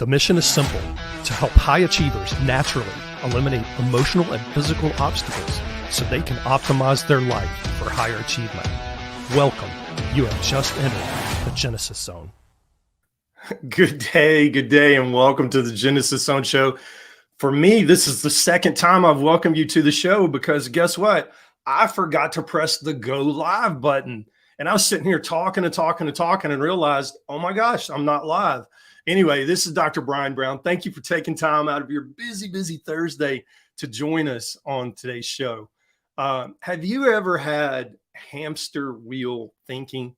The mission is simple: to help high achievers naturally eliminate emotional and physical obstacles so they can optimize their life for higher achievement. Welcome. You have just entered the Genesis Zone. Good day, and welcome to the Genesis Zone show. For me, this is the second time I've welcomed you to the show because guess what? I forgot to press the go live button. And I was sitting here talking and realized, oh my gosh, I'm not live. Anyway, this is Dr. Brian Brown. Thank you for taking time out of your busy Thursday to join us on today's show. Have you ever had hamster wheel thinking?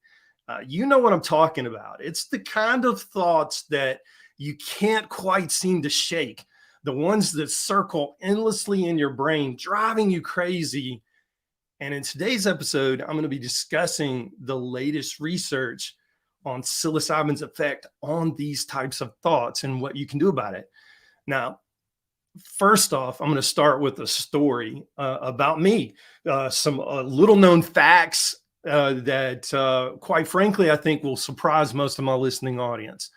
You know what I'm talking about. It's the kind of thoughts that you can't quite seem to shake. The ones that circle endlessly in your brain, driving you crazy. And in today's episode, I'm going to be discussing the latest research on psilocybin's effect on these types of thoughts and what you can do about it. Now, first off, I'm going to start with a story about me, some little known facts that quite frankly, I think will surprise most of my listening audience.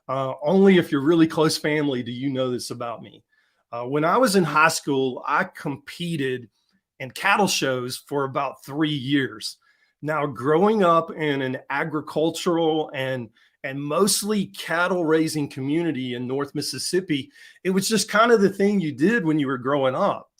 Only if you're really close family do you know this about me. When I was in high school, I competed in cattle shows for about 3 years. Now, growing up in an agricultural and mostly cattle raising community in North Mississippi, it was just kind of the thing you did when you were growing up.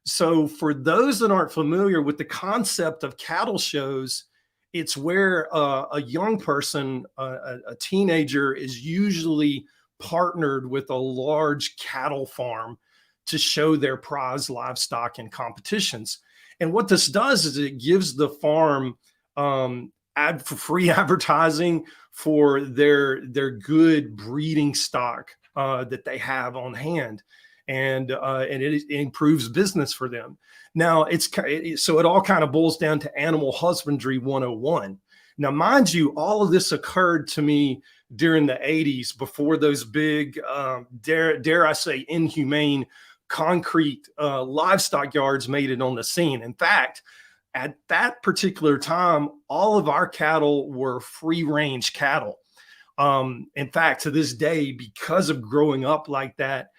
So for those that aren't familiar with the concept of cattle shows, it's where a young person, a teenager, is usually partnered with a large cattle farm to show their prize livestock in competitions. And what this does is it gives the farm free advertising for their good breeding stock that they have on hand, and it improves business for them. Now so it all kind of boils down to animal husbandry 101. Now, mind you, all of this occurred to me during the 80s, before those big, dare I say, inhumane concrete livestock yards made it on the scene. In fact, at that particular time, all of our cattle were free range cattle. In fact, to this day, because of growing up like that,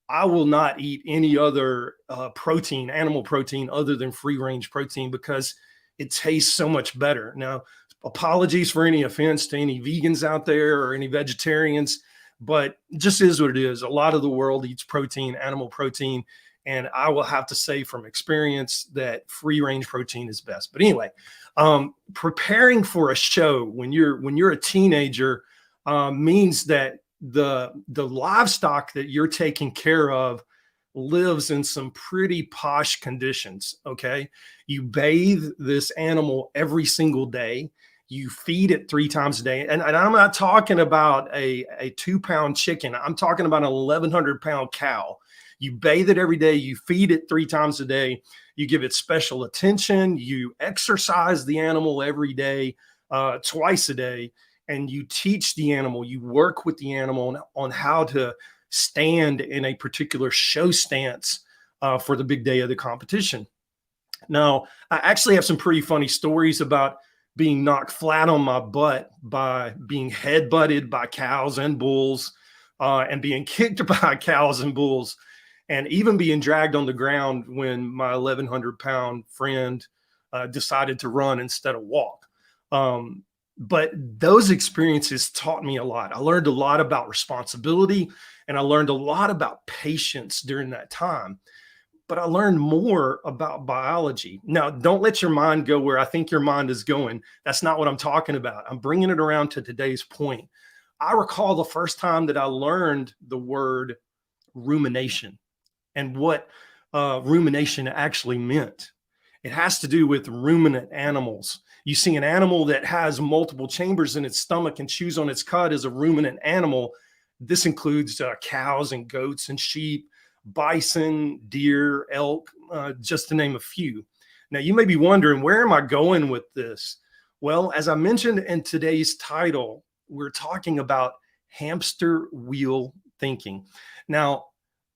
I will not eat any other protein, animal protein, other than free range protein, because it tastes so much better. Now, apologies for any offense to any vegans out there or any vegetarians, but it just is what it is. A lot of the world eats protein, animal protein. And I will have to say from experience that free range protein is best. But anyway, preparing for a show when you're a teenager means that the livestock that you're taking care of lives in some pretty posh conditions. Okay, you bathe this animal every single day. You feed it 3 times a day. And I'm not talking about a 2-pound chicken. I'm talking about an 1,100-pound cow. You bathe it every day. You feed it 3 times a day. You give it special attention. You exercise the animal every day, twice a day. And you teach the animal, you work with the animal on how to stand in a particular show stance for the big day of the competition. Now, I actually have some pretty funny stories about being knocked flat on my butt by being headbutted by cows and bulls, and being kicked by cows and bulls, and even being dragged on the ground when my 1,100-pound friend decided to run instead of walk. But those experiences taught me a lot. I learned a lot about responsibility, and I learned a lot about patience during that time. But I learned more about biology. Now, don't let your mind go where I think your mind is going. That's not what I'm talking about. I'm bringing it around to today's point. I recall the first time that I learned the word rumination and what rumination actually meant. It has to do with ruminant animals. You see, an animal that has multiple chambers in its stomach and chews on its cud is a ruminant animal. This includes cows and goats and sheep, bison, deer, elk, just to name a few. Now, you may be wondering, where am I going with this? Well, as I mentioned in today's title, we're talking about hamster wheel thinking. Now,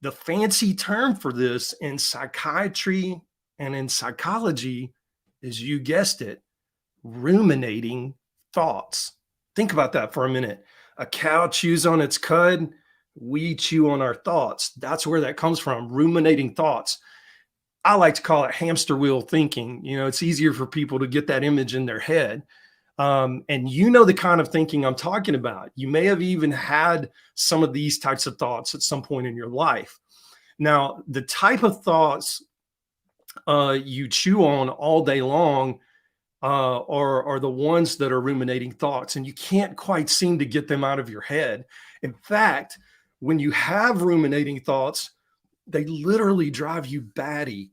the fancy term for this in psychiatry and in psychology is, you guessed it, ruminating thoughts. Think about that for a minute. A cow chews on its cud. We chew on our thoughts. That's where that comes from, ruminating thoughts. I like to call it hamster wheel thinking. It's easier for people to get that image in their head. And the kind of thinking I'm talking about. You may have even had some of these types of thoughts at some point in your life. Now, the type of thoughts you chew on all day long are the ones that are ruminating thoughts, and you can't quite seem to get them out of your head. In fact, when you have ruminating thoughts, they literally drive you batty.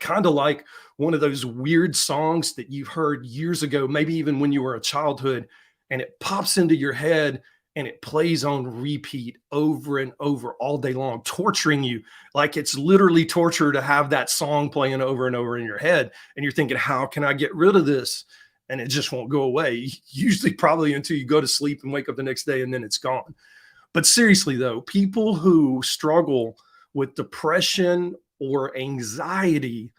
Kind of like one of those weird songs that you've heard years ago, maybe even when you were a childhood, and it pops into your head and it plays on repeat over and over all day long, torturing you. Like it's literally torture to have that song playing over and over in your head. And you're thinking, how can I get rid of this? And it just won't go away. Usually probably until you go to sleep and wake up the next day and then it's gone. But seriously though, people who struggle with depression or anxiety,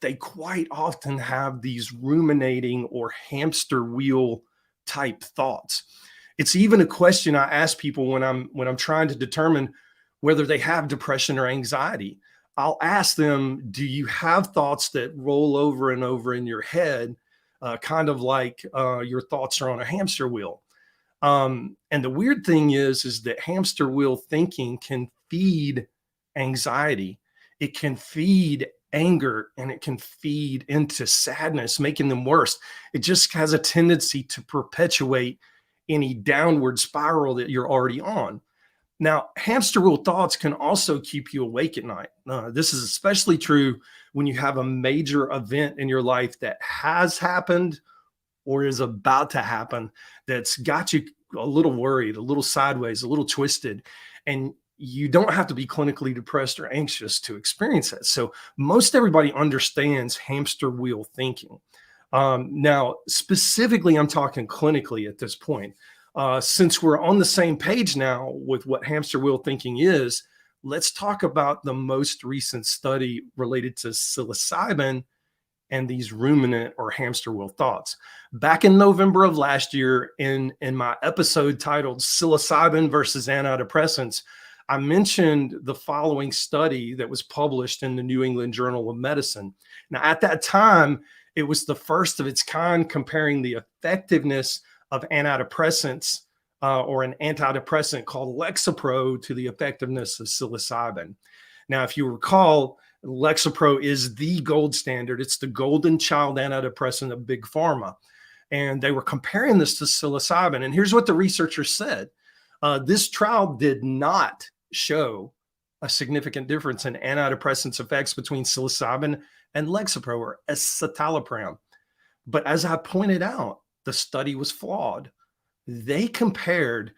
they quite often have these ruminating or hamster wheel type thoughts. It's even a question I ask people when I'm trying to determine whether they have depression or anxiety. I'll ask them, do you have thoughts that roll over and over in your head, kind of like your thoughts are on a hamster wheel? And the weird thing is that hamster wheel thinking can feed anxiety. It can feed anger, and it can feed into sadness, making them worse. It just has a tendency to perpetuate any downward spiral that you're already on. Now, hamster wheel thoughts can also keep you awake at night. This is especially true when you have a major event in your life that has happened or is about to happen that's got you a little worried, a little sideways, a little twisted. And you don't have to be clinically depressed or anxious to experience that. So most everybody understands hamster wheel thinking. Now, specifically, I'm talking clinically at this point. Since we're on the same page now with what hamster wheel thinking is, let's talk about the most recent study related to psilocybin and these ruminant or hamster wheel thoughts. Back in November of last year, in my episode titled Psilocybin versus Antidepressants, I mentioned the following study that was published in the New England Journal of Medicine. Now, at that time, it was the first of its kind comparing the effectiveness of antidepressants or an antidepressant called Lexapro to the effectiveness of psilocybin. Now, if you recall, Lexapro is the gold standard. It's the golden child antidepressant of big pharma. And they were comparing this to psilocybin. And here's what the researchers said. This trial did not show a significant difference in antidepressants effects between psilocybin and Lexapro or escitalopram. But as I pointed out, the study was flawed. They compared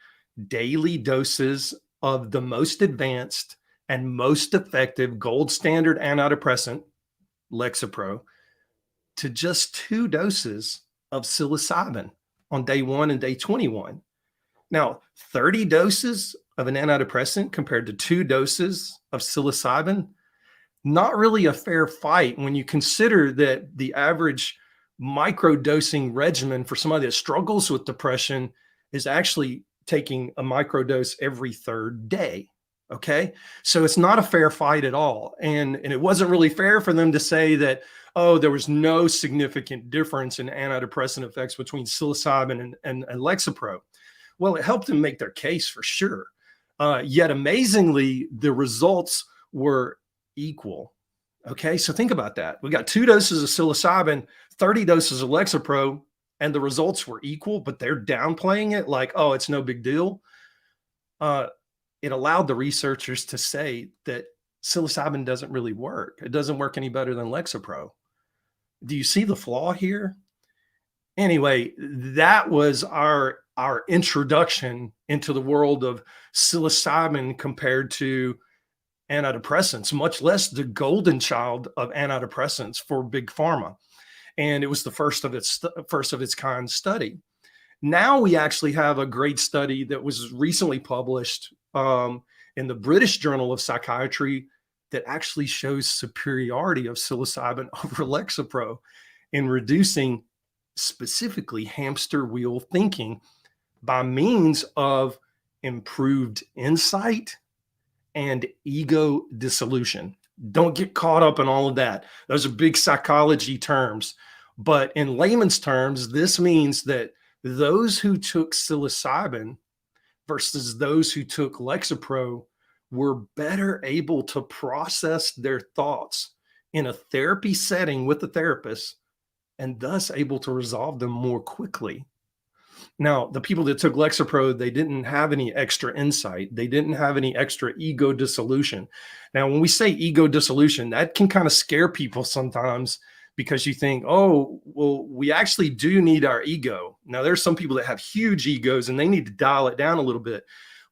daily doses of the most advanced and most effective gold standard antidepressant, Lexapro, to just 2 doses of psilocybin on day 1 and day 21. Now, 30 doses of an antidepressant compared to 2 doses of psilocybin, not really a fair fight when you consider that the average microdosing regimen for somebody that struggles with depression is actually taking a microdose every 3rd day. Okay. So it's not a fair fight at all. And it wasn't really fair for them to say that, oh, there was no significant difference in antidepressant effects between psilocybin and Lexapro. Well, it helped them make their case for sure. Yet amazingly, the results were equal. Okay, so think about that. We got 2 doses of psilocybin, 30 doses of Lexapro, and the results were equal, but they're downplaying it like, oh, it's no big deal. It allowed the researchers to say that psilocybin doesn't really work. It doesn't work any better than Lexapro. Do you see the flaw here? Anyway, that was our introduction into the world of psilocybin compared to antidepressants, much less the golden child of antidepressants for big pharma. And it was the first of its kind study. Now we actually have a great study that was recently published in the British Journal of Psychiatry that actually shows superiority of psilocybin over Lexapro in reducing specifically hamster wheel thinking by means of improved insight, and ego dissolution. Don't get caught up in all of that. Those are big psychology terms. But in layman's terms, this means that those who took psilocybin versus those who took Lexapro were better able to process their thoughts in a therapy setting with the therapist and thus able to resolve them more quickly. Now, the people that took Lexapro, they didn't have any extra insight. They didn't have any extra ego dissolution. Now, when we say ego dissolution, that can kind of scare people sometimes because you think, oh, well, we actually do need our ego. Now, there's some people that have huge egos and they need to dial it down a little bit.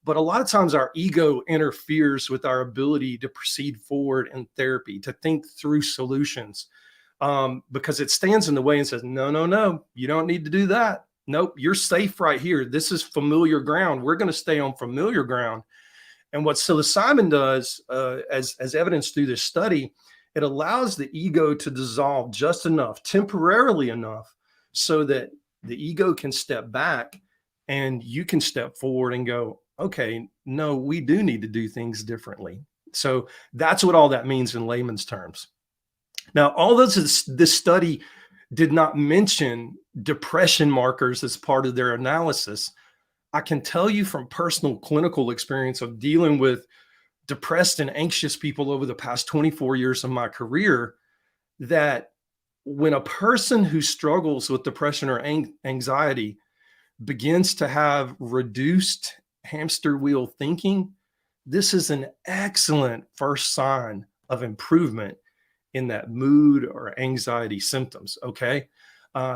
But a lot of times our ego interferes with our ability to proceed forward in therapy, to think through solutions, because it stands in the way and says, no, no, no, you don't need to do that. Nope, you're safe right here. This is familiar ground. We're going to stay on familiar ground. And what psilocybin does, as evidenced through this study, it allows the ego to dissolve just enough, temporarily enough, so that the ego can step back and you can step forward and go, okay, no, we do need to do things differently. So that's what all that means in layman's terms. Now, although this study did not mention depression markers as part of their analysis, I can tell you from personal clinical experience of dealing with depressed and anxious people over the past 24 years of my career, that when a person who struggles with depression or anxiety begins to have reduced hamster wheel thinking, this is an excellent first sign of improvement in that mood or anxiety symptoms. Okay.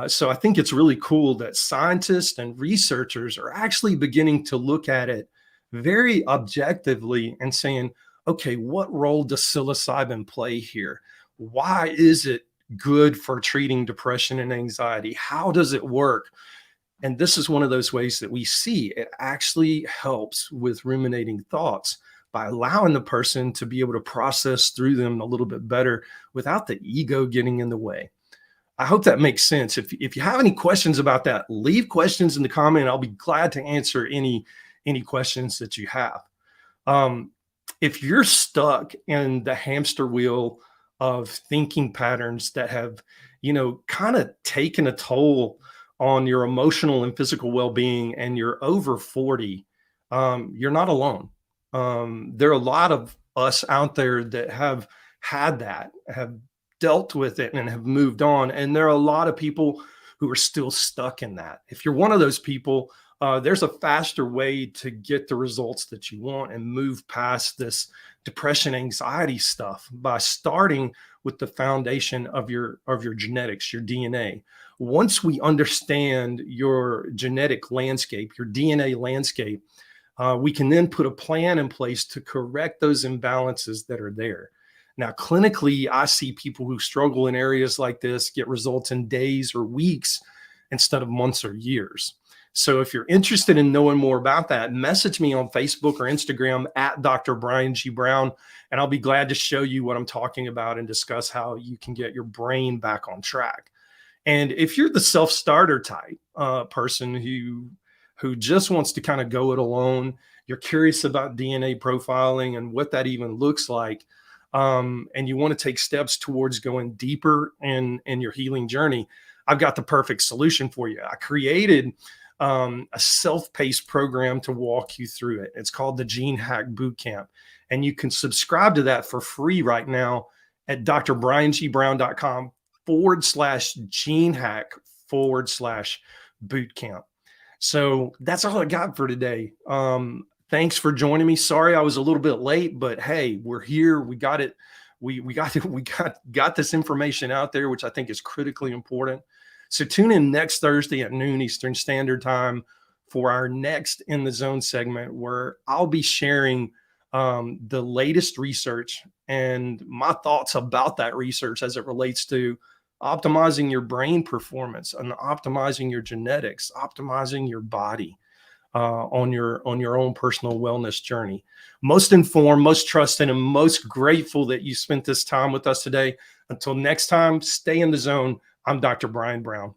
So I think it's really cool that scientists and researchers are actually beginning to look at it very objectively and saying, okay, what role does psilocybin play here? Why is it good for treating depression and anxiety? How does it work? And this is one of those ways that we see it actually helps with ruminating thoughts by allowing the person to be able to process through them a little bit better without the ego getting in the way. I hope that makes sense. If you have any questions about that, leave questions in the comment. I'll be glad to answer any questions that you have. If you're stuck in the hamster wheel of thinking patterns that have, kind of taken a toll on your emotional and physical well-being, and you're over 40, you're not alone. There are a lot of us out there that have had that, have dealt with it, and have moved on. And there are a lot of people who are still stuck in that. If you're one of those people, there's a faster way to get the results that you want and move past this depression, anxiety stuff by starting with the foundation of your genetics, your DNA. Once we understand your genetic landscape, your DNA landscape, we can then put a plan in place to correct those imbalances that are there. Now, clinically, I see people who struggle in areas like this get results in days or weeks instead of months or years. So if you're interested in knowing more about that, message me on Facebook or Instagram at Dr. Brian G. Brown, and I'll be glad to show you what I'm talking about and discuss how you can get your brain back on track. And if you're the self-starter type person who just wants to kind of go it alone, you're curious about DNA profiling and what that even looks like, and you want to take steps towards going deeper in your healing journey, I've got the perfect solution for you. I created a self-paced program to walk you through it. It's called the Gene Hack Bootcamp, and you can subscribe to that for free right now at drbriangbrown.com/gene hack/bootcamp. So that's all I got for today. Thanks for joining me. Sorry I was a little bit late, but hey, we're here. We got it. We got this information out there, which I think is critically important. So tune in next Thursday at noon Eastern Standard Time for our next In the Zone segment, where I'll be sharing the latest research and my thoughts about that research as it relates to optimizing your brain performance and optimizing your genetics, optimizing your body on your own personal wellness journey. Most informed, most trusted, and most grateful that you spent this time with us today. Until next time, stay in the zone. I'm Dr. Brian Brown.